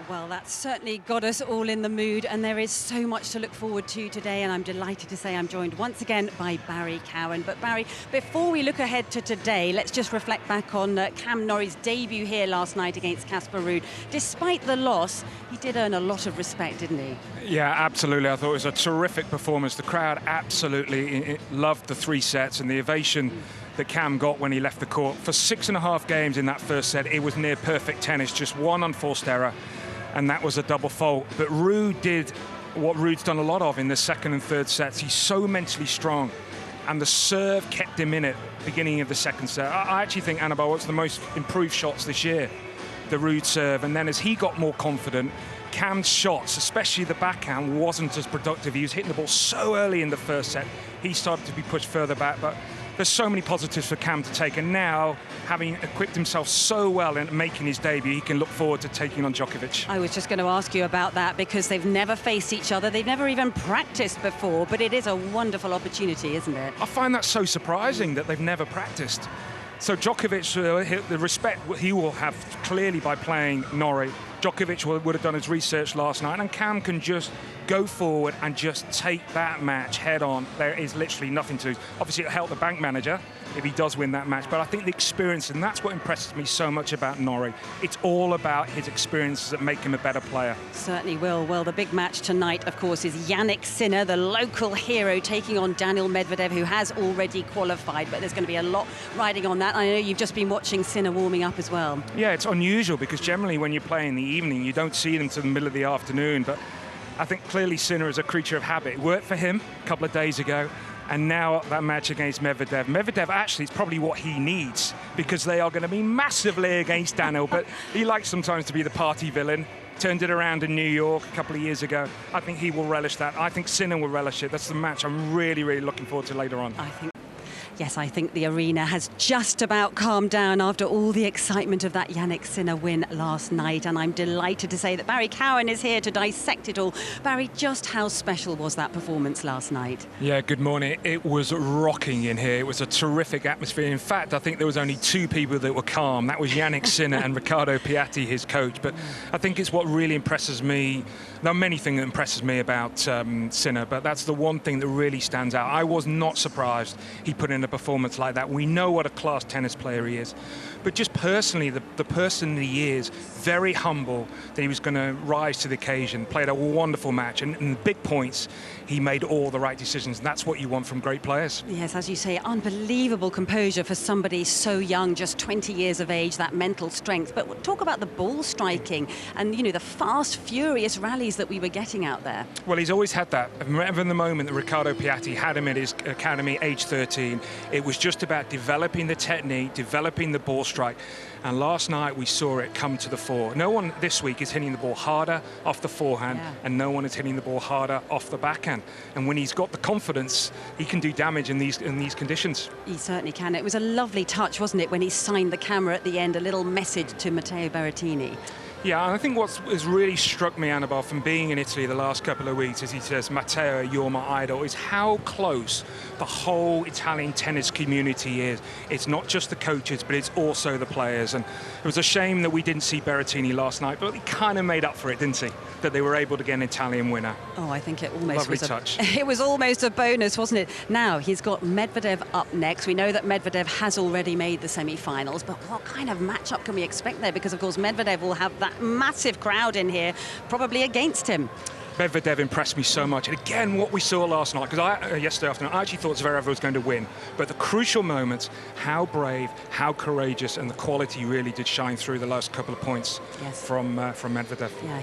Well, that's certainly got us all in the mood, and there is so much to look forward to today, and I'm delighted to say I'm joined once again by Barry Cowan. But Barry, before we look ahead to today, let's just reflect back on Cam Norrie's debut here last night against Casper Ruud. Despite the loss, he did earn a lot of respect, didn't he? Yeah, absolutely. I thought it was a terrific performance. The crowd absolutely loved the 3 sets and the ovation that Cam got when he left the court. For 6.5 games in that first set, it was near perfect tennis, just one unforced error, and that was a double fault. But Ruud did what Ruud's done a lot of in the second and third sets. He's so mentally strong, and the serve kept him in it beginning of the second set. I actually think Annabelle was the most improved shots this year, the Ruud serve. And then as he got more confident, Cam's shots, especially the backhand, wasn't as productive. He was hitting the ball so early in the first set. He started to be pushed further back, but there's so many positives for Cam to take, and now, having equipped himself so well in making his debut, he can look forward to taking on Djokovic. I was just going to ask you about that, because they've never faced each other, they've never even practiced before, but it is a wonderful opportunity, isn't it? I find that so surprising that they've never practiced. So Djokovic, the respect he will have clearly by playing Norrie. Djokovic would have done his research last night, and Cam can just go forward and just take that match head on. There is literally nothing to lose. Obviously, it'll help the bank manager if he does win that match, but I think the experience, and that's what impresses me so much about Norrie. It's all about his experiences that make him a better player. Certainly will. Well, the big match tonight, of course, is Jannik Sinner, the local hero, taking on Daniel Medvedev, who has already qualified, but there's going to be a lot riding on that. I know you've just been watching Sinner warming up as well. Yeah, it's unusual, because generally when you play in the evening, you don't see them till the middle of the afternoon, but I think clearly Sinner is a creature of habit. It worked for him a couple of days ago, and now that match against Medvedev. Medvedev actually is probably what he needs, because they are going to be massively against Daniel, but he likes sometimes to be the party villain. Turned it around in New York a couple of years ago. I think he will relish that. I think Sinner will relish it. That's the match I'm really, really looking forward to later on. Yes, I think the arena has just about calmed down after all the excitement of that Jannik Sinner win last night, and I'm delighted to say that Barry Cowan is here to dissect it all. Barry, just how special was that performance last night? Yeah, good morning. It was rocking in here. It was a terrific atmosphere. In fact, I think there was only 2 people that were calm. That was Jannik Sinner and Riccardo Piatti, his coach. But I think it's what really impresses me. There are many things that impresses me about Sinner, but that's the one thing that really stands out. I was not surprised he put in a performance like that. We know what a class tennis player he is, but just personally, the person that he is, very humble that he was going to rise to the occasion, played a wonderful match, and in big points he made all the right decisions, and that's what you want from great players. Yes, as you say, unbelievable composure for somebody so young, just 20 years of age, that mental strength. But talk about the ball striking and, you know, the fast, furious rallies that we were getting out there. Well, he's always had that. I remember the moment that Riccardo Piatti had him at his academy, age 13, it was just about developing the technique, developing the ball strike. And last night we saw it come to the fore. No one this week is hitting the ball harder off the forehand, and no one is hitting the ball harder off the backhand. And when he's got the confidence, he can do damage in these conditions. He certainly can. It was a lovely touch, wasn't it, when he signed the camera at the end, a little message to Matteo Berrettini. Yeah, and I think what has really struck me, Annabelle, from being in Italy the last couple of weeks, as he says, Matteo, you're my idol, is how close the whole Italian tennis community is. It's not just the coaches, but it's also the players. And it was a shame that we didn't see Berrettini last night, but he kind of made up for it, didn't he? That they were able to get an Italian winner. Oh, I think it almost Lovely was touch. It was almost a bonus, wasn't it? Now, he's got Medvedev up next. We know that Medvedev has already made the semi-finals, but what kind of matchup can we expect there? Because, of course, Medvedev will have that massive crowd in here, probably against him. Medvedev impressed me so much. And again, what we saw last night, because yesterday afternoon, I actually thought Zverev was going to win. But the crucial moments, how brave, how courageous, and the quality really did shine through the last couple of points from Medvedev. Yeah,